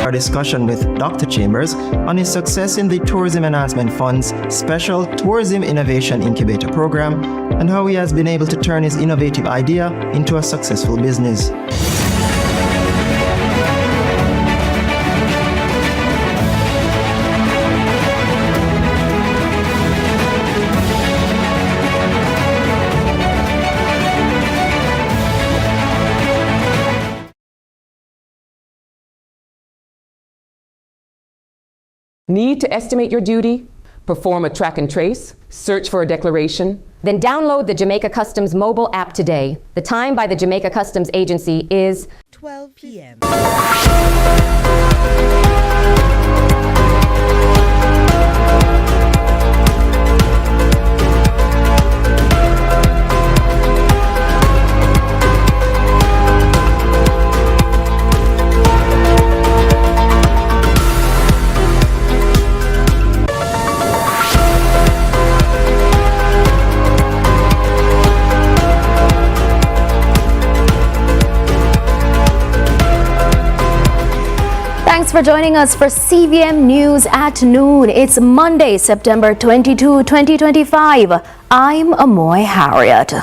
our discussion with Dr. Chambers on his success in the Tourism Enhancement Fund's Special Tourism Innovation Incubator Program and how he has been able to turn his innovative idea into a successful business. Need to estimate your duty? Perform a track and trace? Search for a declaration? Then download the Jamaica Customs mobile app today. The time by the Jamaica Customs Agency is 12 p.m. Thanks for joining us for CVM News at noon. It's Monday, September 22, 2025. I'm Amoy Harriet.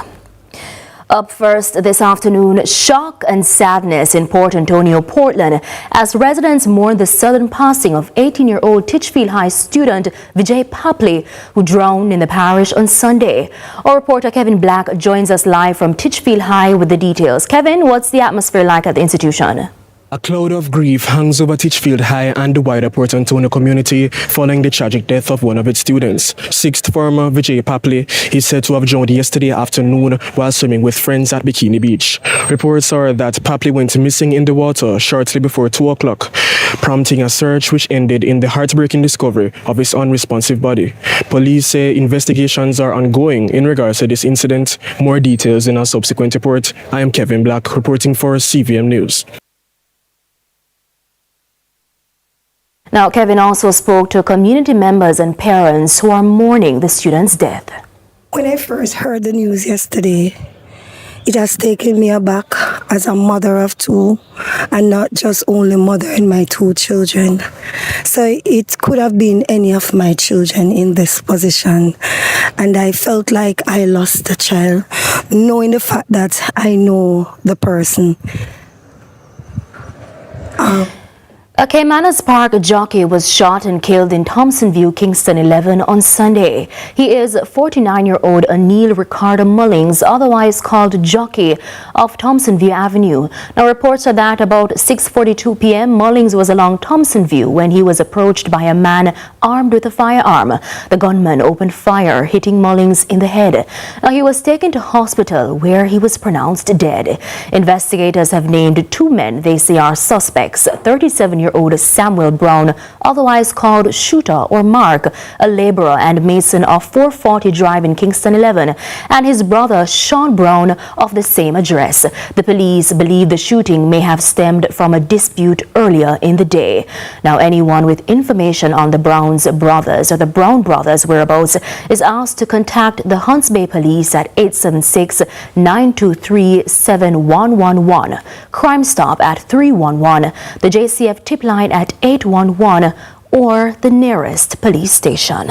Up first this afternoon, shock and sadness in Port Antonio, Portland, as residents mourn the sudden passing of 18-year-old Titchfield High student Vijay Papley, who drowned in the parish on Sunday. Our reporter Kevin Black joins us live from Titchfield High with the details. Kevin, what's the atmosphere like at the institution? A cloud of grief hangs over Titchfield High and the wider Port Antonio community following the tragic death of one of its students. Sixth former Vijay Papley is said to have drowned yesterday afternoon while swimming with friends at Bikini Beach. Reports are that Papley went missing in the water shortly before 2 o'clock, prompting a search which ended in the heartbreaking discovery of his unresponsive body. Police say investigations are ongoing in regards to this incident. More details in a subsequent report. I am Kevin Black reporting for CVM News. Now, Kevin also spoke to community members and parents who are mourning the student's death. When I first heard the news yesterday, it has taken me aback as a mother of two, and not just only mother in my two children. So it could have been any of my children in this position. And I felt like I lost a child, knowing the fact that I know the person. A Caymanas Park jockey was shot and killed in Thompsonview, Kingston 11 on Sunday. He is 49-year-old Anil Ricardo Mullings, otherwise called Jockey, of Thompsonview Avenue. Now, reports are that about 6:42 p.m. Mullings was along Thompsonview when he was approached by a man armed with a firearm. The gunman opened fire, hitting Mullings in the head. Now, he was taken to hospital where he was pronounced dead. Investigators have named two men they say are suspects: 37-year-old Samuel Brown, otherwise called Shooter or Mark, a laborer and mason of 440 Drive in Kingston 11, and his brother Sean Brown of the same address. The police believe the shooting may have stemmed from a dispute earlier in the day. Now, anyone with information on the Brown brothers' whereabouts is asked to contact the Hunts Bay Police at 876-923-7111, Crime Stop at 311, the JCF tip line at 811, or the nearest police station.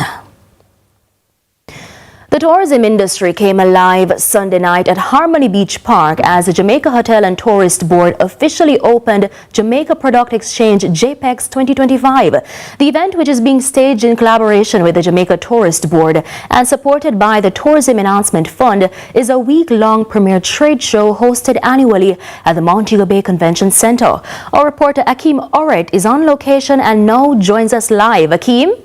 The tourism industry came alive Sunday night at Harmony Beach Park as the Jamaica Hotel and Tourist Board officially opened Jamaica Product Exchange Japex 2025. The event, which is being staged in collaboration with the Jamaica Tourist Board and supported by the Tourism Enhancement Fund, is a week-long premier trade show hosted annually at the Montego Bay Convention Center. Our reporter Akeem Oret is on location and now joins us live. Akeem?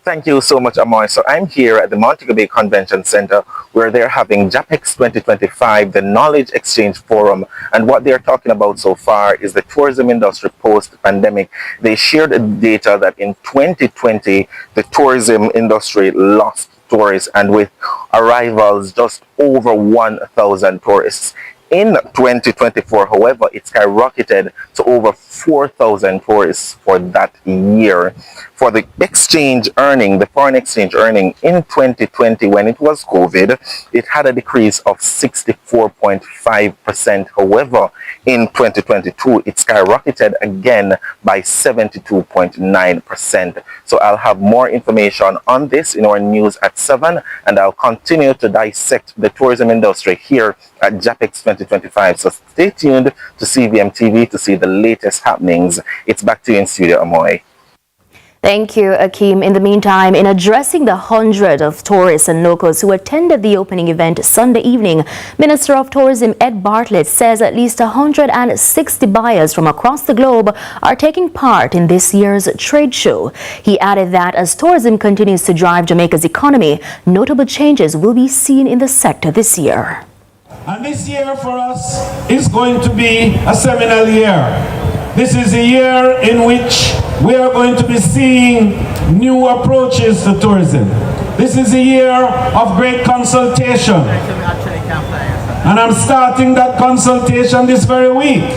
Thank you so much, Amoy. So I'm here at the Montego Bay Convention Center where they're having Japex 2025, the Knowledge Exchange Forum. And what they're talking about so far is the tourism industry post-pandemic. They shared the data that in 2020, the tourism industry lost tourists, and with arrivals just over 1,000 tourists. In 2024, however, it skyrocketed to over 4,000 tourists for that year. For the exchange earning, the foreign exchange earning in 2020, when it was COVID, it had a decrease of 64.5%. However, in 2022, it skyrocketed again by 72.9%. So I'll have more information on this in our news at 7, and I'll continue to dissect the tourism industry here at Japex 2025. So stay tuned to CVM TV to see the latest happenings. It's back to you in studio, Amoy. Thank you, Akeem. In the meantime, in addressing the hundreds of tourists and locals who attended the opening event Sunday evening, Minister of Tourism Ed Bartlett says at least 160 buyers from across the globe are taking part in this year's trade show. He added that as tourism continues to drive Jamaica's economy, notable changes will be seen in the sector this year. And this year for us is going to be a seminal year. This is a year in which we are going to be seeing new approaches to tourism. This is a year of great consultation. And I'm starting that consultation this very week.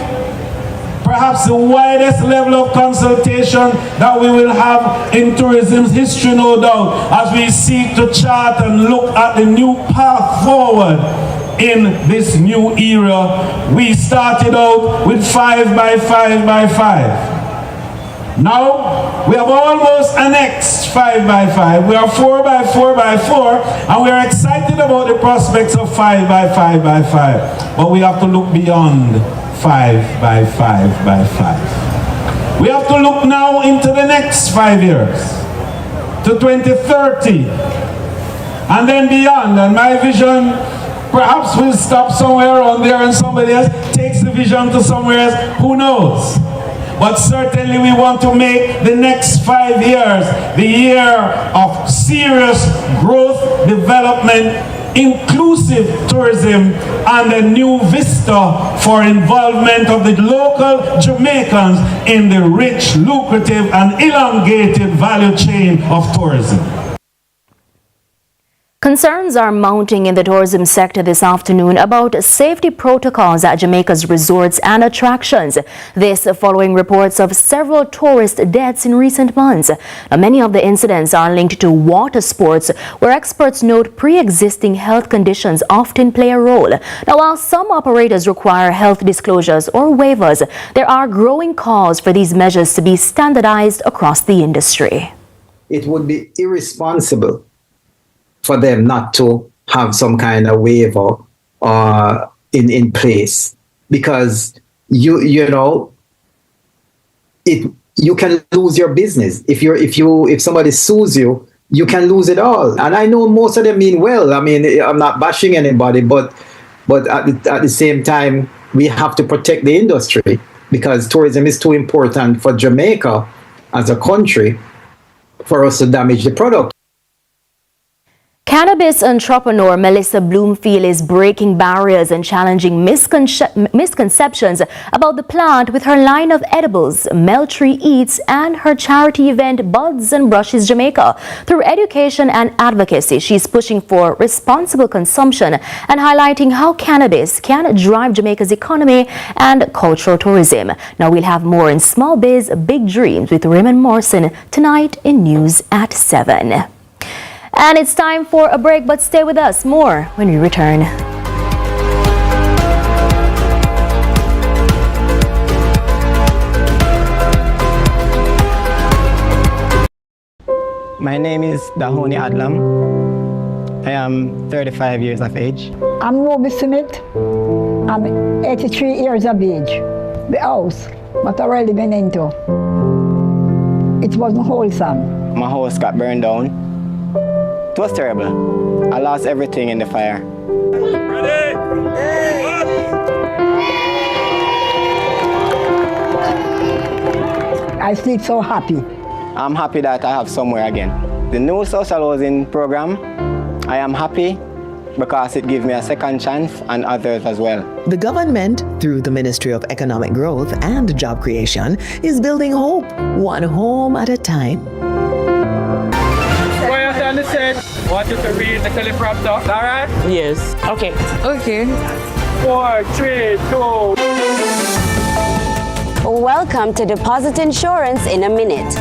Perhaps the widest level of consultation that we will have in tourism's history, no doubt, as we seek to chart and look at the new path forward in this new era. We started out with 5x5x5. Now we have almost annexed 5x5. We are 4x4x4, and we are excited about the prospects of 5x5x5. But we have to look beyond 5x5x5. We have to look now into the next 5 years, to 2030, and then beyond. And my vision perhaps will stop somewhere around there, and somebody else takes the vision to somewhere else. Who knows? But certainly we want to make the next 5 years the year of serious growth, development, inclusive tourism, and a new vista for involvement of the local Jamaicans in the rich, lucrative, and elongated value chain of tourism. Concerns are mounting in the tourism sector this afternoon about safety protocols at Jamaica's resorts and attractions. This following reports of several tourist deaths in recent months. Now, many of the incidents are linked to water sports, where experts note pre-existing health conditions often play a role. Now, while some operators require health disclosures or waivers, there are growing calls for these measures to be standardized across the industry. It would be irresponsible for them not to have some kind of waiver in place, because you know you can lose your business if somebody sues you. You can lose it all. And I know most of them mean well. I mean, I'm not bashing anybody, but at the same time, we have to protect the industry, because tourism is too important for Jamaica as a country for us to damage the product. Cannabis entrepreneur Melissa Bloomfield is breaking barriers and challenging misconceptions about the plant with her line of edibles, Meltree Eats, and her charity event Buds and Brushes Jamaica. Through education and advocacy, she's pushing for responsible consumption and highlighting how cannabis can drive Jamaica's economy and cultural tourism. Now we'll have more in Small Biz, Big Dreams with Raymond Morrison tonight in News at 7. And it's time for a break, but stay with us. More when we return. My name is Dahoni Adlam. I am 35 years of age. I'm Ruby Smith. I'm 83 years of age. The house, what I really been into, it wasn't wholesome. My house got burned down. It was terrible. I lost everything in the fire. Ready? I sleep so happy. I'm happy that I have somewhere again. The new social housing program, I am happy because it gives me a second chance and others as well. The government, through the Ministry of Economic Growth and Job Creation, is building hope, one home at a time. On the set, want you to read the teleprompter, all right? Yes. Okay. 4, 3, 2. Welcome to Deposit Insurance in a Minute.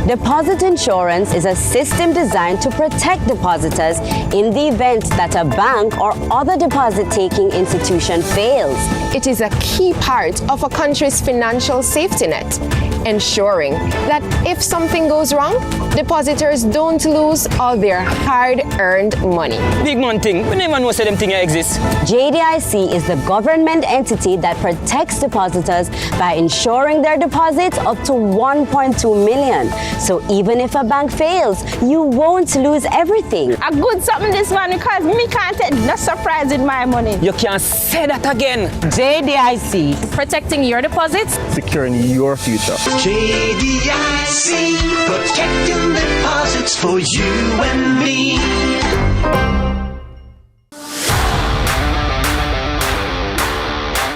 Deposit insurance is a system designed to protect depositors in the event that a bank or other deposit-taking institution fails. It is a key part of a country's financial safety net, ensuring that if something goes wrong, depositors don't lose all their hard-earned money. Big man thing, we never know say them thing exists. JDIC is the government entity that protects depositors by insuring their deposits up to 1.2 million. So even if a bank fails, you won't lose everything. A good something this one because me can't take no surprise with my money. You can't say that again. JDIC, protecting your deposits, securing your future. JDIC, protecting deposits for you and me.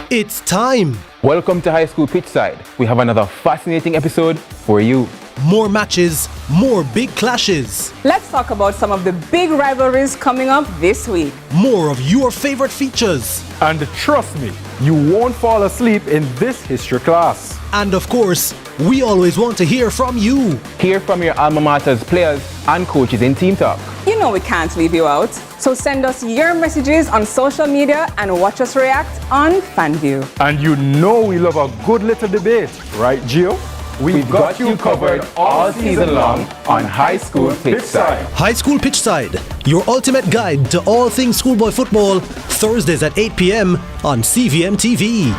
It's time. Welcome to High School Pitchside. We have another fascinating episode for you. More matches, more big clashes. Let's talk about some of the big rivalries coming up this week. More of your favorite features. And trust me, you won't fall asleep in this history class. And of course, we always want to hear from you. Hear from your alma mater's players and coaches in Team Talk. You know we can't leave you out. So send us your messages on social media and watch us react on FanView. And you know we love a good little debate, right, Gio? We've got you covered all season long on High School Pitchside. High School Pitchside, your ultimate guide to all things schoolboy football, Thursdays at 8 p.m. on CVM TV.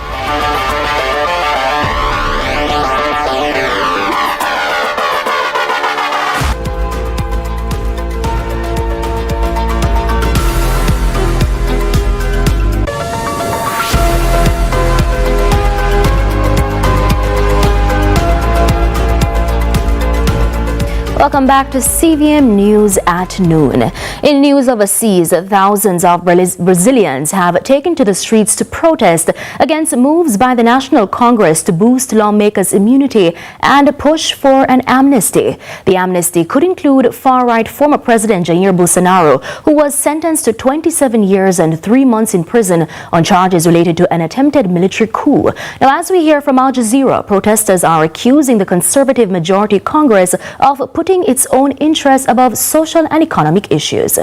Welcome back to CVM News at noon. In news overseas, thousands of Brazilians have taken to the streets to protest against moves by the National Congress to boost lawmakers' immunity and push for an amnesty. The amnesty could include far-right former President Jair Bolsonaro, who was sentenced to 27 years and 3 months in prison on charges related to an attempted military coup. Now, as we hear from Al Jazeera, protesters are accusing the conservative majority Congress of putting its own interests above social and economic issues.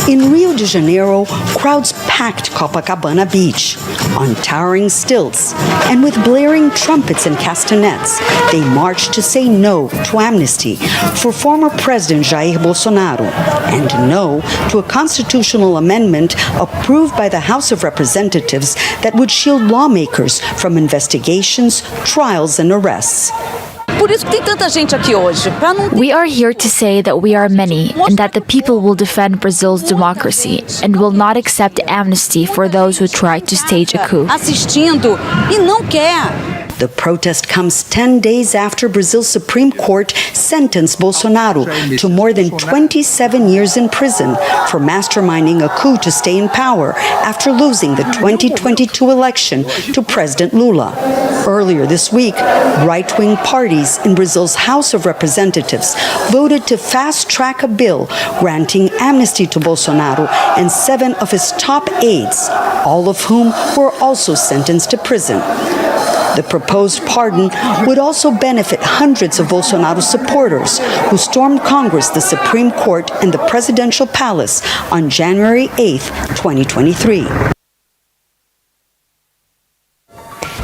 In Rio de Janeiro, crowds packed Copacabana Beach on towering stilts, and with blaring trumpets and castanets, they marched to say no to amnesty for former President Jair Bolsonaro and no to a constitutional amendment approved by the House of Representatives that would shield lawmakers from investigations, trials, and arrests. We are here to say that we are many and that the people will defend Brazil's democracy and will not accept amnesty for those who try to stage a coup. The protest comes 10 days after Brazil's Supreme Court sentenced Bolsonaro to more than 27 years in prison for masterminding a coup to stay in power after losing the 2022 election to President Lula. Earlier this week, right-wing parties in Brazil's House of Representatives voted to fast-track a bill granting amnesty to Bolsonaro and 7 of his top aides, all of whom were also sentenced to prison. The proposed pardon would also benefit hundreds of Bolsonaro supporters who stormed Congress, the Supreme Court, and the presidential palace on January 8, 2023.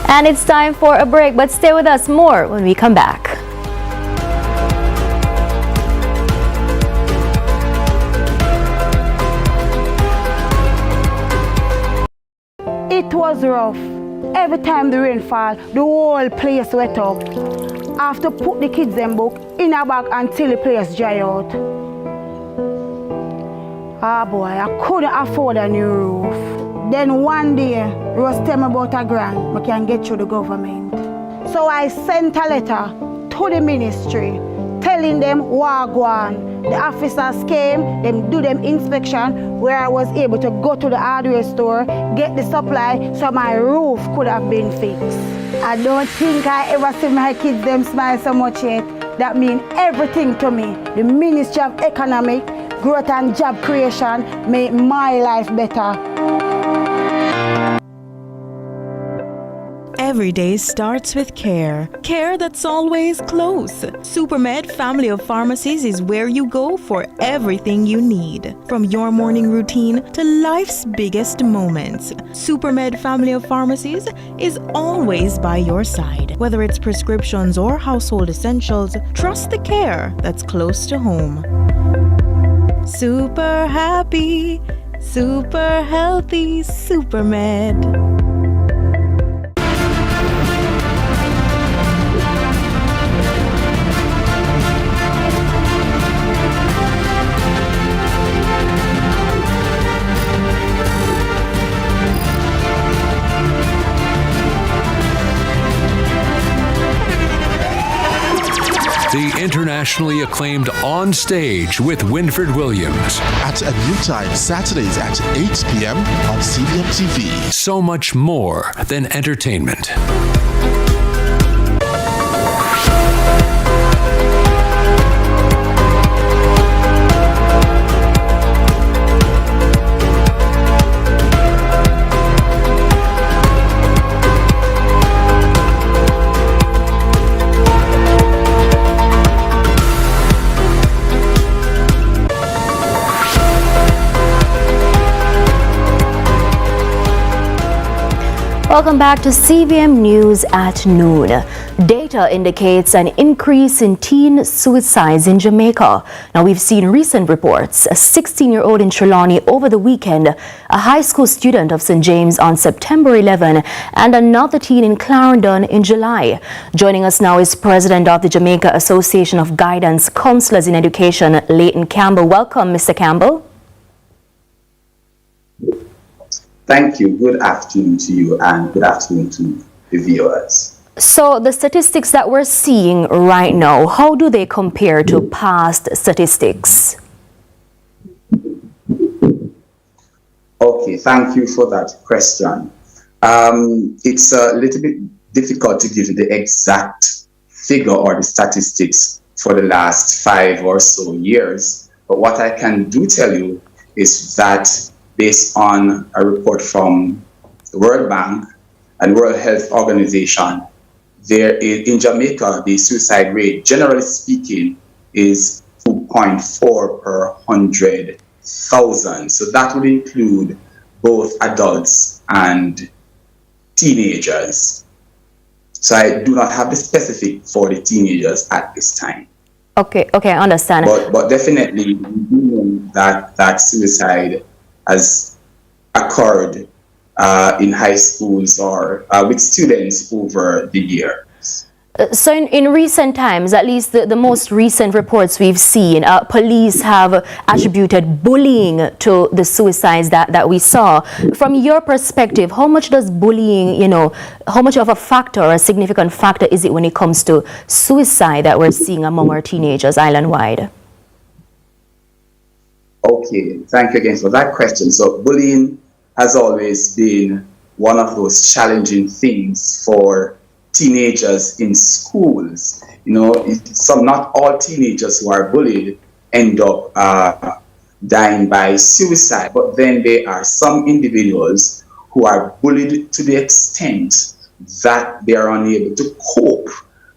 And it's time for a break, but stay with us more when we come back. It was rough. Every time the rain fall, the whole place wet up. I have to put the kids' them book in a bag until the place dry out. Ah boy, I couldn't afford a new roof. Then one day, Ross tell me about $1,000 I can get through the government. So I sent a letter to the ministry telling them wagwan. The officers came, them do them inspection where I was able to go to the hardware store, get the supply so my roof could have been fixed. I don't think I ever see my kids them smile so much yet. That means everything to me. The Ministry of Economic Growth and Job Creation make my life better. Every day starts with care. Care that's always close. Supermed family of pharmacies is where you go for everything you need. From your morning routine to life's biggest moments, Supermed family of pharmacies is always by your side. Whether it's prescriptions or household essentials, trust the care that's close to home. Super happy, super healthy, Supermed. The internationally acclaimed On Stage with Winfred Williams. At a new time, Saturdays at 8 p.m. on CVM TV. So much more than entertainment. Welcome back to CVM News at noon. Data indicates an increase in teen suicides in Jamaica. Now, we've seen recent reports. A 16-year-old in Trelawney over the weekend, a high school student of St. James on September 11, and another teen in Clarendon in July. Joining us now is President of the Jamaica Association of Guidance Counselors in Education, Leighton Campbell. Welcome, Mr. Campbell. Thank you. Good afternoon to you and good afternoon to the viewers. So the statistics that we're seeing right now, how do they compare to past statistics? Okay, thank you for that question. It's a little bit difficult to give you the exact figure or the statistics for the last 5 or so years. But what I can do tell you is that based on a report from the World Bank and World Health Organization, there is, in Jamaica, the suicide rate, generally speaking, is 2.4 per 100,000. So that would include both adults and teenagers. So I do not have the specific for the teenagers at this time. Okay, I understand. But definitely, we know that suicide has occurred in high schools or with students over the years. So in recent times, at least the most recent reports we've seen, police have attributed bullying to the suicides that we saw. From your perspective, how much does bullying, how much of a factor, a significant factor is it when it comes to suicide that we're seeing among our teenagers island-wide? Okay, thank you again for that question. So bullying has always been one of those challenging things for teenagers in schools. Not all teenagers who are bullied end up dying by suicide, but then there are some individuals who are bullied to the extent that they are unable to cope,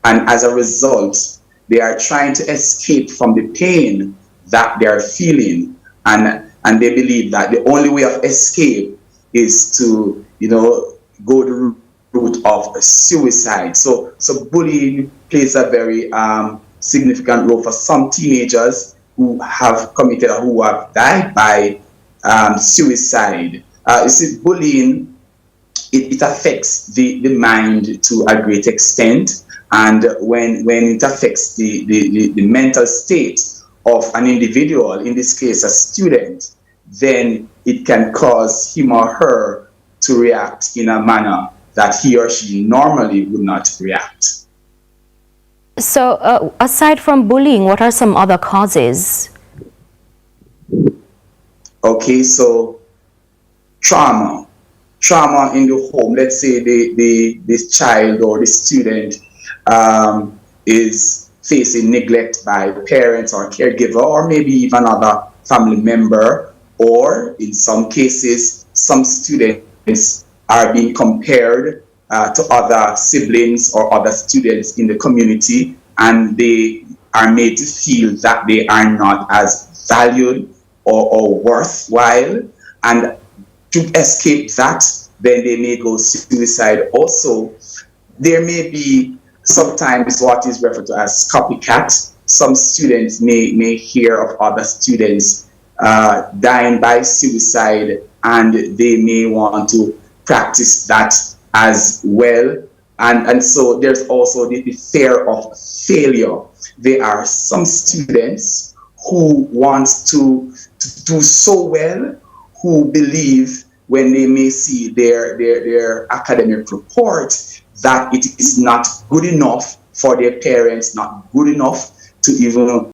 and as a result, they are trying to escape from the pain that they are feeling. And they believe that the only way of escape is to, go the route of suicide. So bullying plays a very significant role for some teenagers who have committed or who have died by suicide. You see, bullying, it affects the mind to a great extent. And when it affects the mental state of an individual, in this case a student, then it can cause him or her to react in a manner that he or she normally would not react. So aside from bullying, what are some other causes? Okay, so trauma in the home. Let's say this child or the student is facing neglect by parents or caregiver, or maybe even another family member, or in some cases, some students are being compared to other siblings or other students in the community, and they are made to feel that they are not as valued or worthwhile. And to escape that, then they may go suicide also. There may be sometimes what is referred to as copycat. Some students may hear of other students dying by suicide, and they may want to practice that as well. And so there's also the fear of failure. There are some students who want to do so well, who believe when they may see their academic report that it is not good enough for their parents, not good enough to even